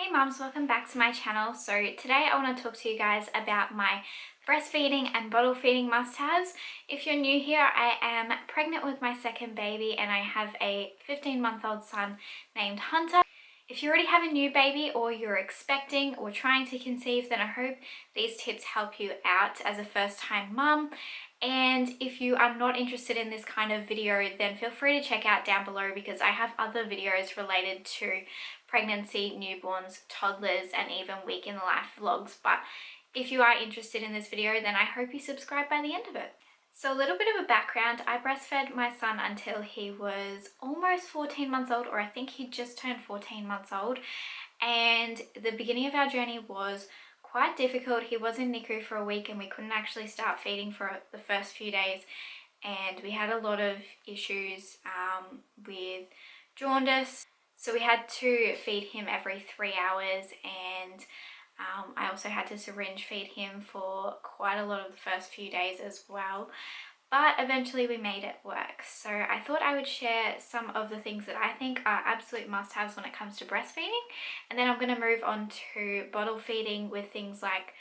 Hey mums, welcome back to my channel. So today I want to talk to you guys about my breastfeeding and bottle feeding must-haves. If you're new here, I am pregnant with my second baby and I have a 15-month-old son named Hunter. If you already have a new baby or you're expecting or trying to conceive, then I hope these tips help you out as a first-time mum. And if you are not interested in this kind of video, then feel free to check out down below because I have other videos related to pregnancy, newborns, toddlers, and even week in the life vlogs. But if you are interested in this video, then I hope you subscribe by the end of it. So a little bit of a background, I breastfed my son until he was almost 14 months old, or I think he just turned 14 months old. And the beginning of our journey was quite difficult. He was in NICU for a week and we couldn't actually start feeding for the first few days. And we had a lot of issues with jaundice. So we had to feed him every 3 hours, and I also had to syringe feed him for quite a lot of the first few days as well. But eventually we made it work. So I thought I would share some of the things that I think are absolute must-haves when it comes to breastfeeding. And then I'm going to move on to bottle feeding with things like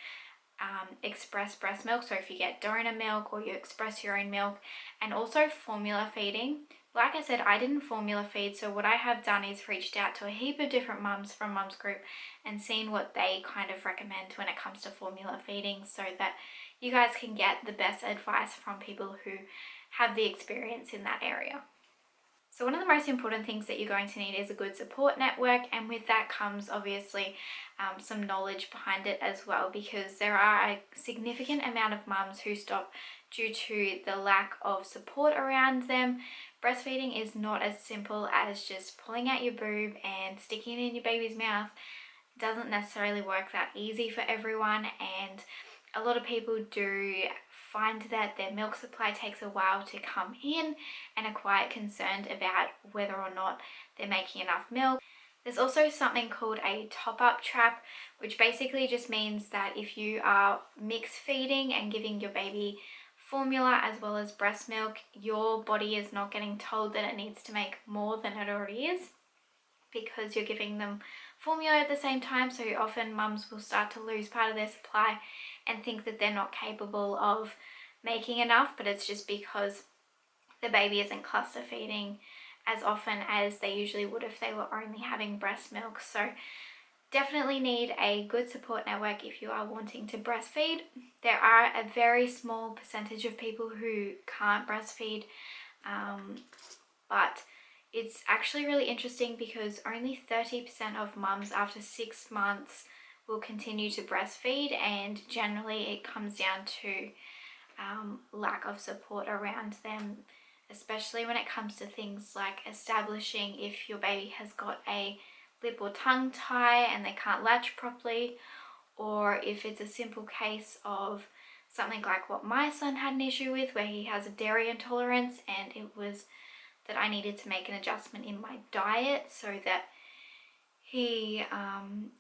express breast milk, so if you get donor milk or you express your own milk, and also formula feeding. Like I said, I didn't formula feed, so what I have done is reached out to a heap of different mums from Mums Group and seen what they kind of recommend when it comes to formula feeding, so that you guys can get the best advice from people who have the experience in that area. So one of the most important things that you're going to need is a good support network, and with that comes obviously some knowledge behind it as well, because there are a significant amount of mums who stop due to the lack of support around them. Breastfeeding is not as simple as just pulling out your boob and sticking it in your baby's mouth. It doesn't necessarily work that easy for everyone, and a lot of people do find that their milk supply takes a while to come in and are quite concerned about whether or not they're making enough milk. There's also something called a top-up trap, which basically just means that if you are mix feeding and giving your baby formula as well as breast milk, your body is not getting told that it needs to make more than it already is, because you're giving them formula at the same time. So often mums will start to lose part of their supply and think that they're not capable of making enough, but it's just because the baby isn't cluster feeding as often as they usually would if they were only having breast milk. So definitely need a good support network if you are wanting to breastfeed. There are a very small percentage of people who can't breastfeed, but it's actually really interesting because only 30% of mums after 6 months will continue to breastfeed, and generally it comes down to lack of support around them, especially when it comes to things like establishing if your baby has got a lip or tongue tie and they can't latch properly, or if it's a simple case of something like what my son had an issue with, where he has a dairy intolerance, and it was that I needed to make an adjustment in my diet so that he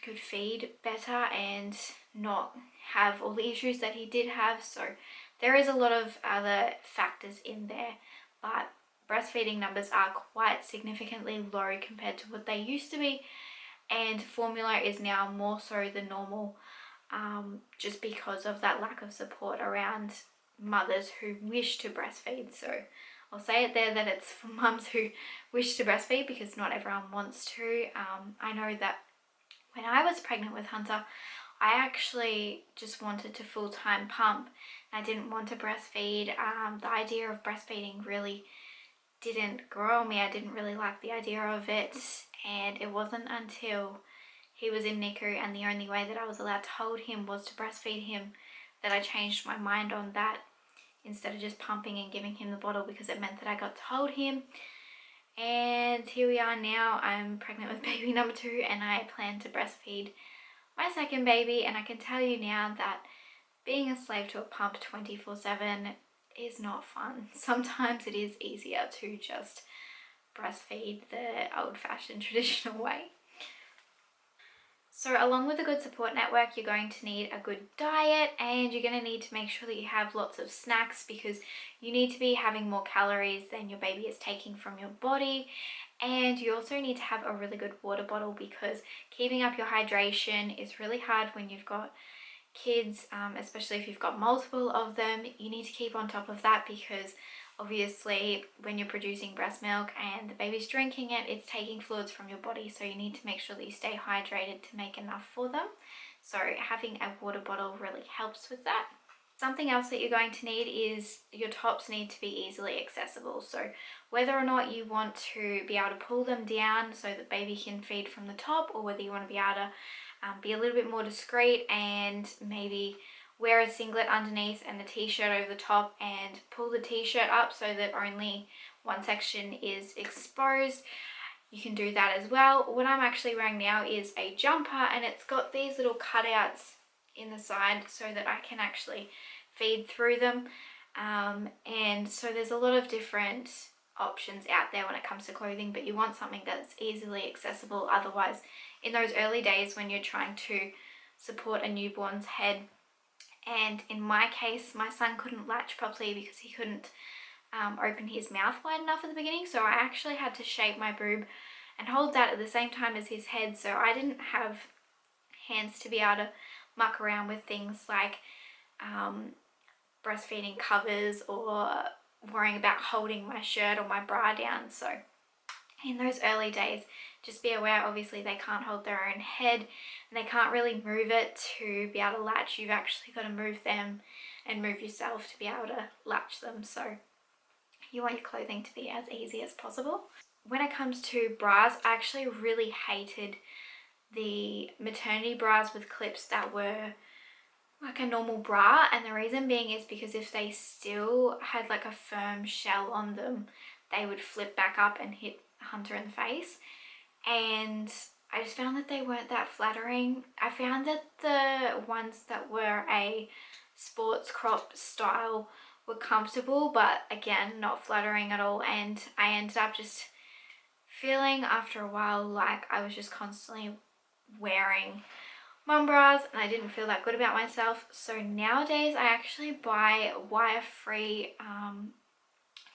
could feed better and not have all the issues that he did have. So there is a lot of other factors in there, but breastfeeding numbers are quite significantly low compared to what they used to be, and formula is now more so the normal, just because of that lack of support around mothers who wish to breastfeed. So I'll say it there that it's for mums who wish to breastfeed, because not everyone wants to. I know that when I was pregnant with Hunter, I actually just wanted to full-time pump. I didn't want to breastfeed. The idea of breastfeeding really didn't grow on me. I didn't really like the idea of it, and it wasn't until he was in NICU and the only way that I was allowed to hold him was to breastfeed him that I changed my mind on that, instead of just pumping and giving him the bottle, because it meant that I got to hold him. And here we are now. I'm pregnant with baby number 2 and I plan to breastfeed my second baby, and I can tell you now that being a slave to a pump 24/7 is not fun. Sometimes it is easier to just breastfeed the old-fashioned traditional way. So along with a good support network, you're going to need a good diet, and you're going to need to make sure that you have lots of snacks, because you need to be having more calories than your baby is taking from your body. And you also need to have a really good water bottle, because keeping up your hydration is really hard when you've got kids, especially if you've got multiple of them. You need to keep on top of that, because obviously when you're producing breast milk and the baby's drinking it, it's taking fluids from your body, so you need to make sure that you stay hydrated to make enough for them. So having a water bottle really helps with that. Something else that you're going to need is your tops need to be easily accessible. So whether or not you want to be able to pull them down so that baby can feed from the top, or whether you want to be able to be a little bit more discreet and maybe wear a singlet underneath and a t-shirt over the top and pull the t-shirt up so that only one section is exposed, you can do that as well. What I'm actually wearing now is a jumper, and it's got these little cutouts in the side so that I can actually feed through them. And so there's a lot of different options out there when it comes to clothing, but you want something that's easily accessible. Otherwise, in those early days when you're trying to support a newborn's head, and in my case, my son couldn't latch properly because he couldn't open his mouth wide enough at the beginning, so I actually had to shape my boob and hold that at the same time as his head, so I didn't have hands to be able to muck around with things like breastfeeding covers or worrying about holding my shirt or my bra down. So in those early days, just be aware, obviously they can't hold their own head and they can't really move it to be able to latch. You've actually got to move them and move yourself to be able to latch them. So you want your clothing to be as easy as possible. When it comes to bras, I actually really hated the maternity bras with clips that were like a normal bra, and the reason being is because if they still had like a firm shell on them, they would flip back up and hit Hunter in the face, and I just found that they weren't that flattering. I found that the ones that were a sports crop style were comfortable, but again, not flattering at all, and I ended up just feeling after a while like I was just constantly wearing mum bras and I didn't feel that good about myself. So nowadays I actually buy wire-free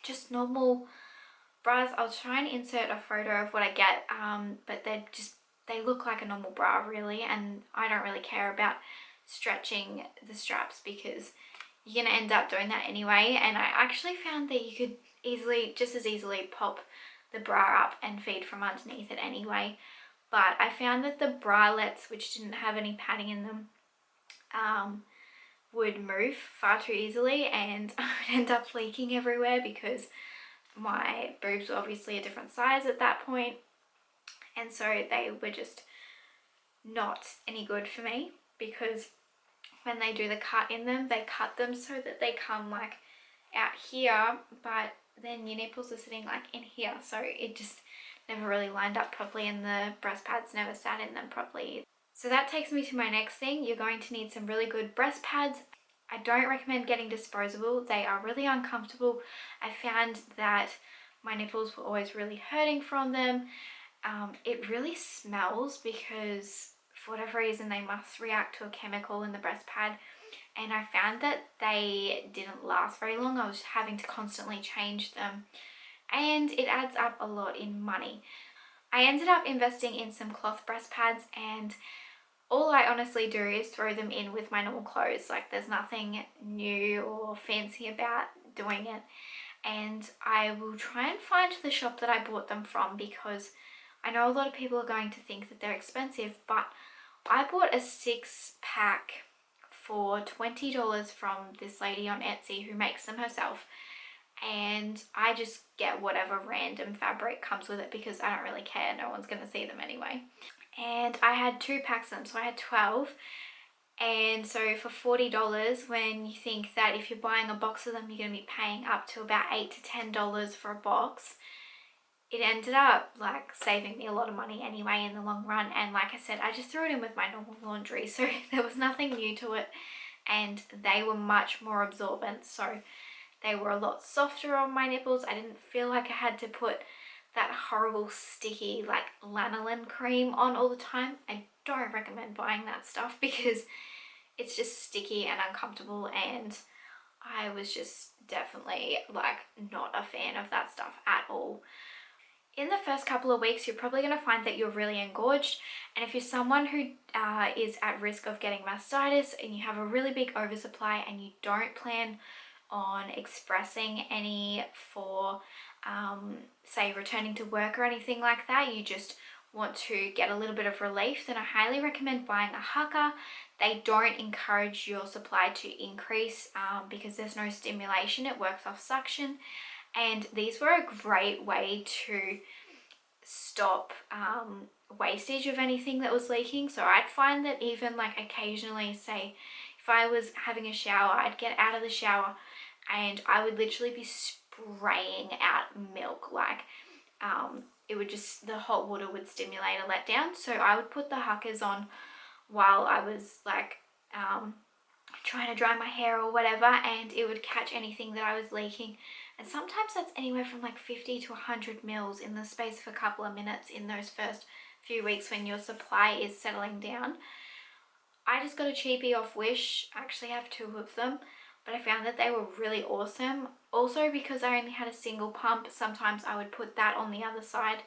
just normal bras. I'll try and insert a photo of what I get, but they look like a normal bra really, and I don't really care about stretching the straps because you're gonna end up doing that anyway. And I actually found that you could just as easily pop the bra up and feed from underneath it anyway. But I found that the bralettes, which didn't have any padding in them, would move far too easily, and I would end up leaking everywhere because my boobs were obviously a different size at that point, and so they were just not any good for me, because when they do the cut in them, they cut them so that they come like out here, but then your nipples are sitting like in here, so it just never really lined up properly and the breast pads never sat in them properly. So that takes me to my next thing. You're going to need some really good breast pads. I don't recommend getting disposable. They are really uncomfortable. I found that my nipples were always really hurting from them. It really smells because for whatever reason they must react to a chemical in the breast pad, and I found that they didn't last very long. I was having to constantly change them, and it adds up a lot in money. I ended up investing in some cloth breast pads, and all I honestly do is throw them in with my normal clothes. Like, there's nothing new or fancy about doing it. And I will try and find the shop that I bought them from, because I know a lot of people are going to think that they're expensive, but I bought a 6-pack for $20 from this lady on Etsy who makes them herself. And I just get whatever random fabric comes with it because I don't really care. No one's going to see them anyway. And I had 2 packs of them, so I had 12. And so for $40, when you think that if you're buying a box of them, you're going to be paying up to about $8 to $10 for a box, it ended up like saving me a lot of money anyway in the long run. And like I said, I just threw it in with my normal laundry, so there was nothing new to it, and they were much more absorbent, so they were a lot softer on my nipples. I didn't feel like I had to put that horrible sticky like lanolin cream on all the time. I don't recommend buying that stuff because it's just sticky and uncomfortable, and I was just definitely like not a fan of that stuff at all. In the first couple of weeks, you're probably going to find that you're really engorged. And if you're someone who is at risk of getting mastitis and you have a really big oversupply and you don't plan on expressing any for, say, returning to work or anything like that, you just want to get a little bit of relief, then I highly recommend buying a Hugger. They don't encourage your supply to increase because there's no stimulation. It works off suction. And these were a great way to stop wastage of anything that was leaking. So I'd find that even like occasionally, say if I was having a shower, I'd get out of the shower and I would literally be spraying out milk. Like it would just, the hot water would stimulate a letdown. So I would put the Huggers on while I was like trying to dry my hair or whatever, and it would catch anything that I was leaking. And sometimes that's anywhere from like 50 to 100 mils in the space of a couple of minutes in those first few weeks when your supply is settling down. I just got a cheapie off Wish. I actually have 2 of them, but I found that they were really awesome. Also, because I only had a single pump, sometimes I would put that on the other side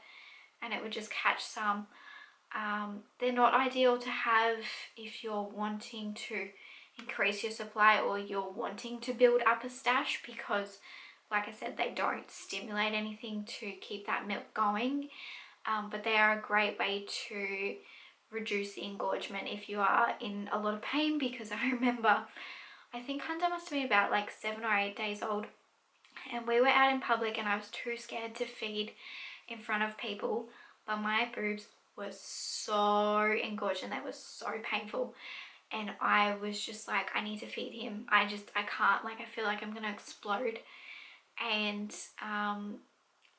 and it would just catch some. They're not ideal to have if you're wanting to increase your supply or you're wanting to build up a stash, because like I said, they don't stimulate anything to keep that milk going. But they are a great way to reduce the engorgement if you are in a lot of pain, because I remember, I think Hunter must have been about like 7 or 8 days old, and we were out in public and I was too scared to feed in front of people, but my boobs were so engorged and they were so painful. And I was just like, I need to feed him. I can't, like, I feel like I'm gonna explode. And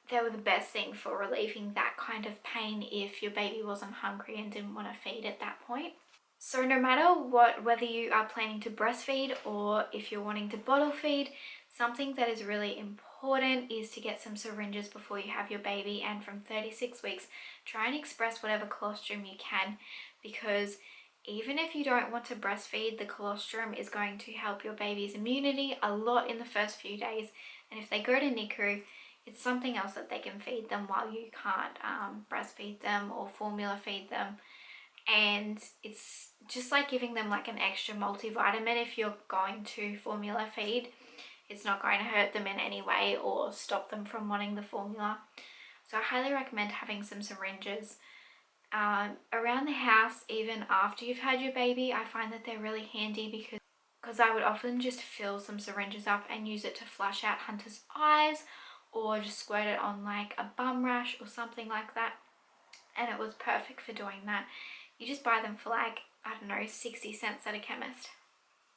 they were the best thing for relieving that kind of pain if your baby wasn't hungry and didn't want to feed at that point. So no matter what, whether you are planning to breastfeed or if you're wanting to bottle feed, something that is really important is to get some syringes before you have your baby, and from 36 weeks, try and express whatever colostrum you can, because even if you don't want to breastfeed, the colostrum is going to help your baby's immunity a lot in the first few days. And if they go to NICU, it's something else that they can feed them while you can't breastfeed them or formula feed them. And it's just like giving them like an extra multivitamin. If you're going to formula feed, it's not going to hurt them in any way or stop them from wanting the formula. So I highly recommend having some syringes around the house. Even after you've had your baby, I find that they're really handy, because I would often just fill some syringes up and use it to flush out Hunter's eyes or just squirt it on like a bum rash or something like that, and it was perfect for doing that. You just buy them for like, I don't know, 60 cents at a chemist.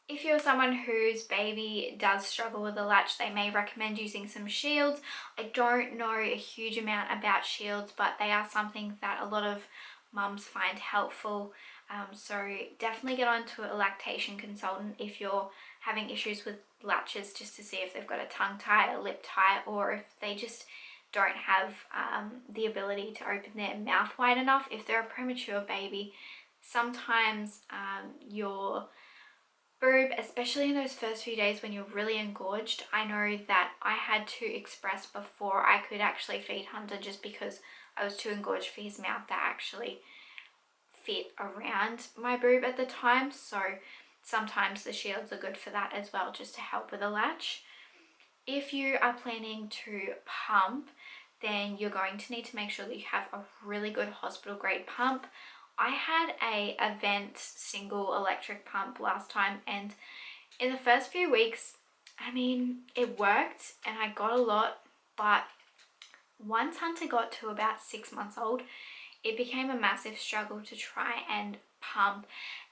If you're someone whose baby does struggle with a latch, they may recommend using some shields. I don't know a huge amount about shields, but they are something that a lot of mums find helpful. So definitely get on to a lactation consultant if you're having issues with latches, just to see if they've got a tongue tie, a lip tie, or if they just don't have the ability to open their mouth wide enough. If they're a premature baby, sometimes your boob, especially in those first few days when you're really engorged, I know that I had to express before I could actually feed Hunter, just because I was too engorged for his mouth to actually fit around my boob at the time. So sometimes the shields are good for that as well, just to help with a latch. If you are planning to pump, then you're going to need to make sure that you have a really good hospital grade pump. I had a Event single electric pump last time, and in the first few weeks, I mean, it worked and I got a lot, but once Hunter got to about 6 months old, it became a massive struggle to try and pump,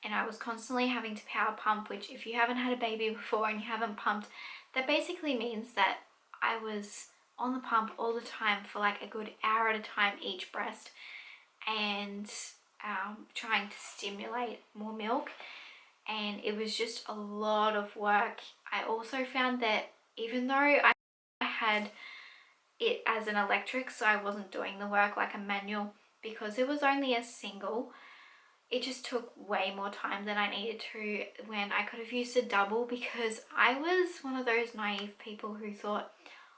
and I was constantly having to power pump, which if you haven't had a baby before and you haven't pumped, that basically means that I was on the pump all the time for like a good hour at a time each breast, and trying to stimulate more milk, and it was just a lot of work. I also found that even though I had it as an electric, so I wasn't doing the work like a manual, because it was only a single, it just took way more time than I needed to, when I could have used a double, because I was one of those naive people who thought,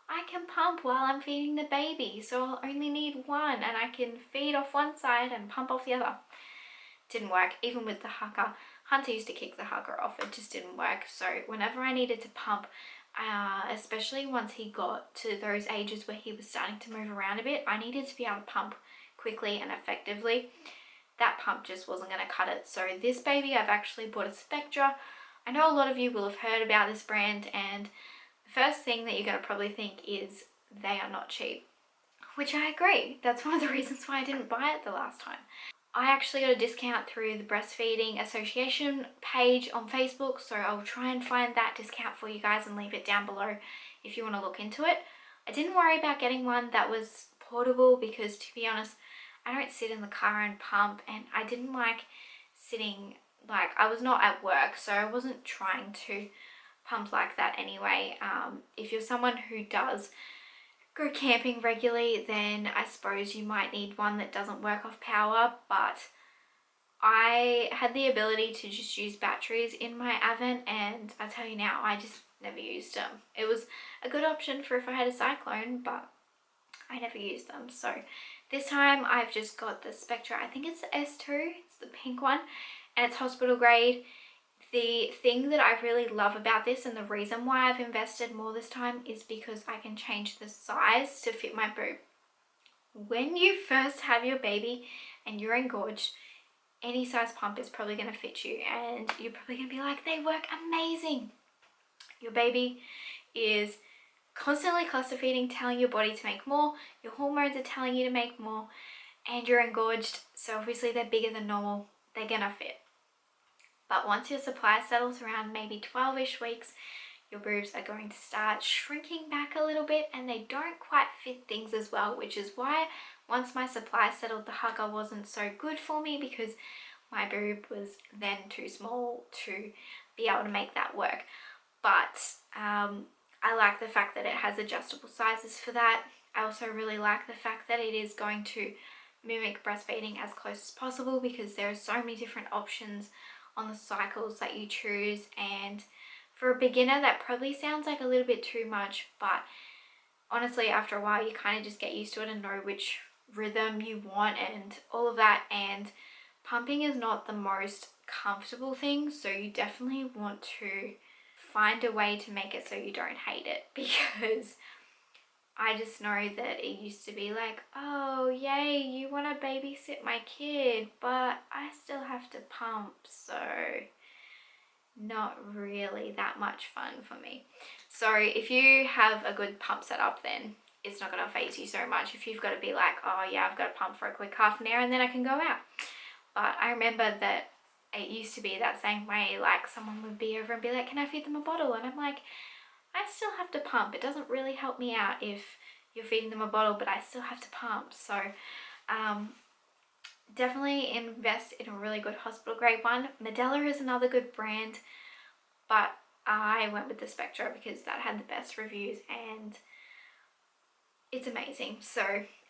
I can pump while I'm feeding the baby, so I'll only need one and I can feed off one side and pump off the other. Didn't work, even with the Hugger. Hunter used to kick the Hugger off, it just didn't work. So whenever I needed to pump, especially once he got to those ages where he was starting to move around a bit, I needed to be able to pump quickly and effectively. That pump just wasn't going to cut it. So this baby, I've actually bought a Spectra. I know a lot of you will have heard about this brand, and the first thing that you're going to probably think is they are not cheap, which I agree. That's one of the reasons why I didn't buy it the last time. I actually got a discount through the Breastfeeding Association page on Facebook, so I'll try and find that discount for you guys and leave it down below if you want to look into it. I didn't worry about getting one that was portable because, to be honest, I don't sit in the car and pump, and I didn't like sitting, like I was not at work, so I wasn't trying to pump like that anyway. If you're someone who does go camping regularly, then I suppose you might need one that doesn't work off power, but I had the ability to just use batteries in my Avent, and I tell you now, I just never used them. It was a good option for if I had a cyclone, but I never used them. So this time I've just got the Spectra, I think it's the S2, it's the pink one, and it's hospital grade. The thing that I really love about this, and the reason why I've invested more this time, is because I can change the size to fit my boob. When you first have your baby and you're engorged, any size pump is probably going to fit you, and you're probably going to be like, they work amazing. Your baby is constantly cluster feeding, telling your body to make more, your hormones are telling you to make more, and you're engorged, so obviously they're bigger than normal, they're going to fit. But once your supply settles around maybe 12-ish weeks, your boobs are going to start shrinking back a little bit, and they don't quite fit things as well, which is why once my supply settled, the Hugger wasn't so good for me, because my boob was then too small to be able to make that work. But I like the fact that it has adjustable sizes for that. I also really like the fact that it is going to mimic breastfeeding as close as possible, because there are so many different options on the cycles that you choose, and for a beginner that probably sounds like a little bit too much, but honestly after a while you kind of just get used to it and know which rhythm you want and all of that. And pumping is not the most comfortable thing, so you definitely want to find a way to make it so you don't hate it, because I just know that it used to be like, oh yay, you want to babysit my kid, but I still have to pump, so not really that much fun for me. So if you have a good pump setup, then it's not going to faze you so much if you've got to be like, oh yeah, I've got to pump for a quick half an hour and then I can go out. But I remember that it used to be that same way, like someone would be over and be like, can I feed them a bottle? And I'm like, I still have to pump. It doesn't really help me out if you're feeding them a bottle, but I still have to pump. So definitely invest in a really good hospital grade one. Toddler is another good brand, but I went with the Spectra because that had the best reviews and it's amazing. So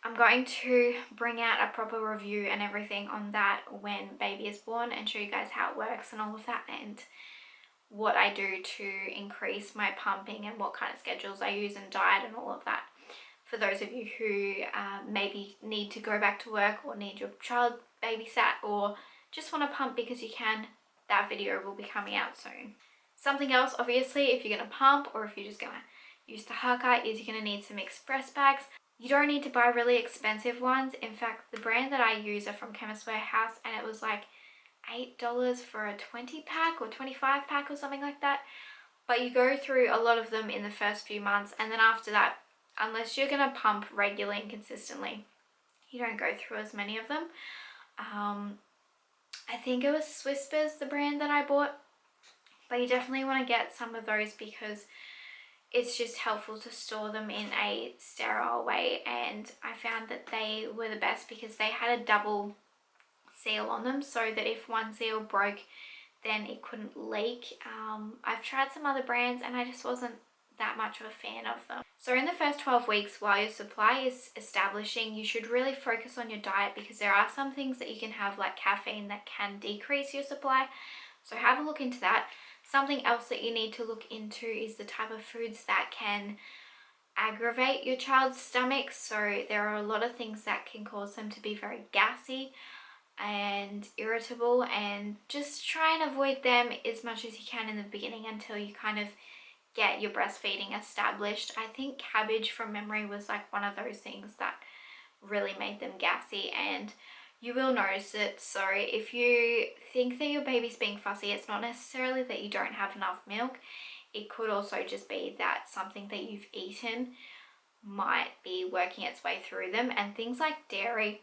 I'm going to bring out a proper review and everything on that when baby is born, and show you guys how it works and all of that, and what I do to increase my pumping and what kind of schedules I use and diet and all of that. For those of you who maybe need to go back to work or need your child babysat or just want to pump because you can, that video will be coming out soon. Something else, obviously, if you're going to pump or if you're just going to use the Hugger, is you're going to need some mixed breast bags. You don't need to buy really expensive ones. In fact, the brand that I use are from Chemist Warehouse, and it was like $8 for a 20 pack or 25 pack or something like that. But you go through a lot of them in the first few months, and then after that, unless you're going to pump regularly and consistently, you don't go through as many of them. I think it was Whispers, the brand that I bought, but you definitely want to get some of those because it's just helpful to store them in a sterile way, and I found that they were the best because they had a double seal on them, so that if one seal broke, then it couldn't leak. I've tried some other brands and I just wasn't that much of a fan of them. So in the first 12 weeks while your supply is establishing, you should really focus on your diet, because there are some things that you can have like caffeine that can decrease your supply, so have a look into that. Something else that you need to look into is the type of foods that can aggravate your child's stomach. So there are a lot of things that can cause them to be very gassy and irritable, and just try and avoid them as much as you can in the beginning until you kind of get your breastfeeding established. I think cabbage from memory was like one of those things that really made them gassy, and you will notice it. So if you think that your baby's being fussy, it's not necessarily that you don't have enough milk. It could also just be that something that you've eaten might be working its way through them, and things like dairy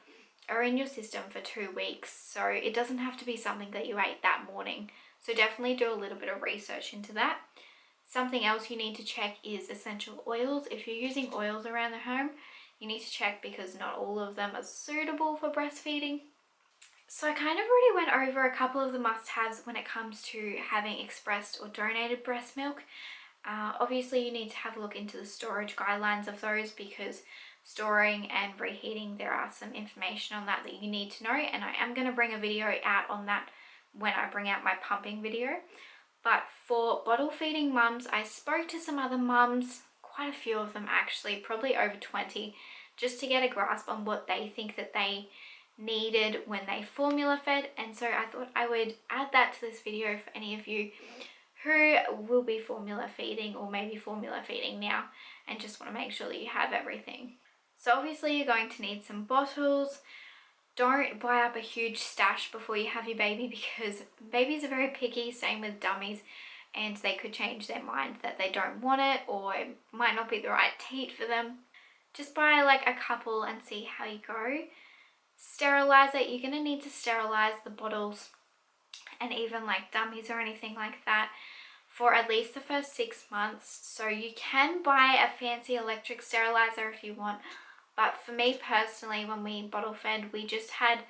are in your system for 2 weeks, so it doesn't have to be something that you ate that morning. So definitely do a little bit of research into that. Something else you need to check is essential oils. If you're using oils around the home, you need to check because not all of them are suitable for breastfeeding. So I kind of already went over a couple of the must-haves when it comes to having expressed or donated breast milk. Obviously you need to have a look into the storage guidelines of those, because storing and reheating, there are some information on that you need to know, and I am going to bring a video out on that when I bring out my pumping video. But for bottle feeding mums, I spoke to some other mums, quite a few of them actually, probably over 20, just to get a grasp on what they think that they needed when they formula fed. And so I thought I would add that to this video for any of you who will be formula feeding or maybe formula feeding now and just want to make sure that you have everything. So obviously you're going to need some bottles. Don't buy up a huge stash before you have your baby, because babies are very picky, same with dummies, and they could change their mind that they don't want it, or it might not be the right teat for them. Just buy like a couple and see how you go. Sterilize it. You're going to need to sterilize the bottles and even like dummies or anything like that for at least the first 6 months. So you can buy a fancy electric sterilizer if you want. But for me personally, when we bottle fed, we just had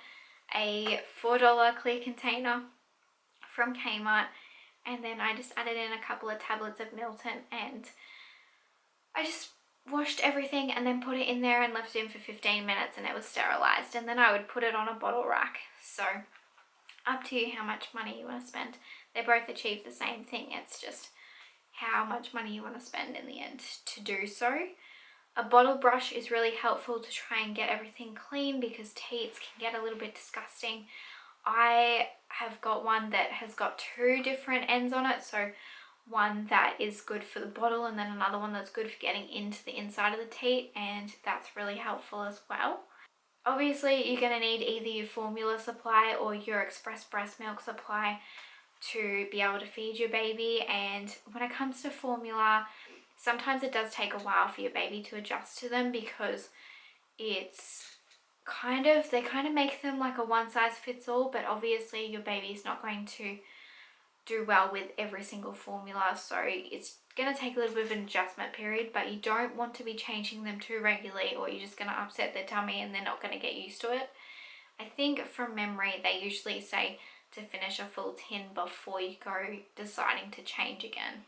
a $4 clear container from Kmart, and then I just added in a couple of tablets of Milton, and I just washed everything and then put it in there and left it in for 15 minutes and it was sterilized, and then I would put it on a bottle rack. So up to you how much money you want to spend. They both achieve the same thing, it's just how much money you want to spend in the end to do so. A bottle brush is really helpful to try and get everything clean, because teats can get a little bit disgusting. I have got one that has got 2 different ends on it, so one that is good for the bottle and then another one that's good for getting into the inside of the teat, and that's really helpful as well. Obviously you're going to need either your formula supply or your express breast milk supply to be able to feed your baby. And when it comes to formula, sometimes it does take a while for your baby to adjust to them, because they kind of make them like a one size fits all, but obviously your baby's not going to do well with every single formula, so it's going to take a little bit of an adjustment period, but you don't want to be changing them too regularly, or you're just going to upset their tummy and they're not going to get used to it. I think from memory they usually say to finish a full tin before you go deciding to change again.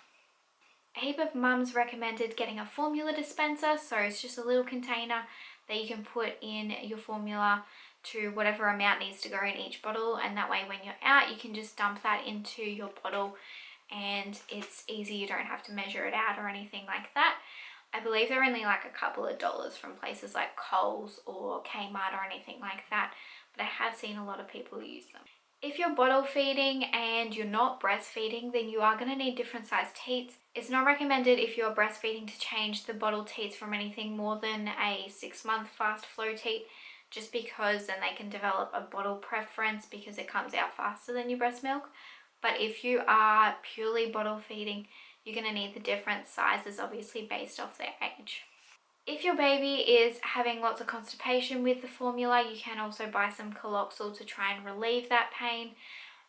A heap of mums recommended getting a formula dispenser, so it's just a little container that you can put in your formula to whatever amount needs to go in each bottle, and that way when you're out you can just dump that into your bottle and it's easy, you don't have to measure it out or anything like that. I believe they're only like a couple of dollars from places like Coles or Kmart or anything like that, but I have seen a lot of people use them. If you're bottle feeding and you're not breastfeeding, then you are going to need different size teats. It's not recommended if you're breastfeeding to change the bottle teats from anything more than a 6-month fast flow teat, just because then they can develop a bottle preference because it comes out faster than your breast milk. But if you are purely bottle feeding, you're going to need the different sizes, obviously based off their age. If your baby is having lots of constipation with the formula, you can also buy some Coloxal to try and relieve that pain.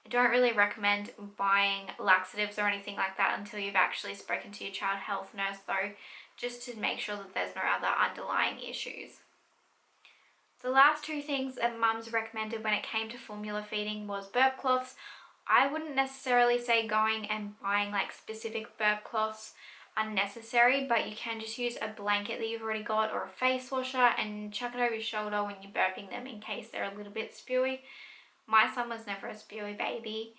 I don't really recommend buying laxatives or anything like that until you've actually spoken to your child health nurse though, just to make sure that there's no other underlying issues. The last 2 things that mums recommended when it came to formula feeding was burp cloths. I wouldn't necessarily say going and buying like specific burp cloths unnecessary, but you can just use a blanket that you've already got or a face washer and chuck it over your shoulder when you're burping them in case they're a little bit spewy. My son was never a spewy baby,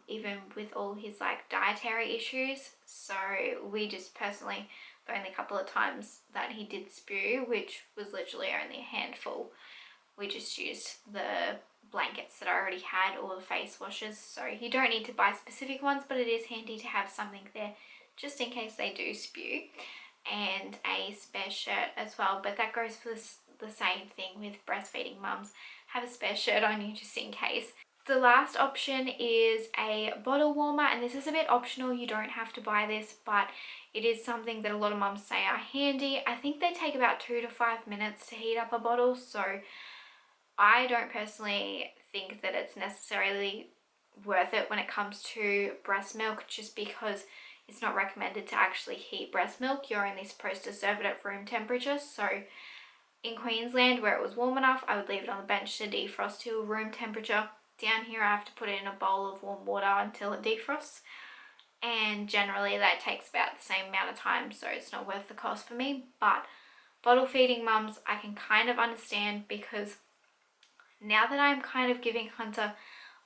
even with all his like dietary issues, so we just personally the only couple of times that he did spew, which was literally only a handful, we just used the blankets that I already had or the face washes. So you don't need to buy specific ones, but it is handy to have something there just in case they do spew. And a spare shirt as well, but that goes for the same thing with breastfeeding mums. Have a spare shirt on you just in case. The last option is a bottle warmer, and this is a bit optional. You don't have to buy this, but it is something that a lot of mums say are handy. I think they take about 2 to 5 minutes to heat up a bottle, so I don't personally think that it's necessarily worth it when it comes to breast milk, just because it's not recommended to actually heat breast milk. You're only supposed to serve it at room temperature. So in Queensland, where it was warm enough, I would leave it on the bench to defrost to room temperature. Down here, I have to put it in a bowl of warm water until it defrosts. And generally that takes about the same amount of time, so it's not worth the cost for me. But bottle feeding mums, I can kind of understand, because now that I'm kind of giving Hunter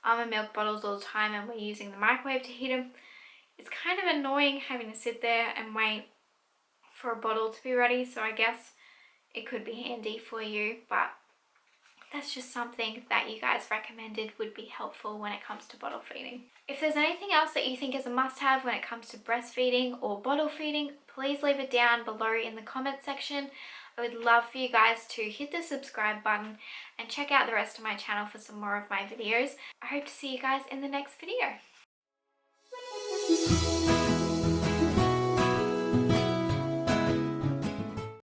almond milk bottles all the time and we're using the microwave to heat them, it's kind of annoying having to sit there and wait for a bottle to be ready. So I guess it could be handy for you, but that's just something that you guys recommended would be helpful when it comes to bottle feeding. If there's anything else that you think is a must-have when it comes to breastfeeding or bottle feeding, please leave it down below in the comment section. I would love for you guys to hit the subscribe button and check out the rest of my channel for some more of my videos. I hope to see you guys in the next video.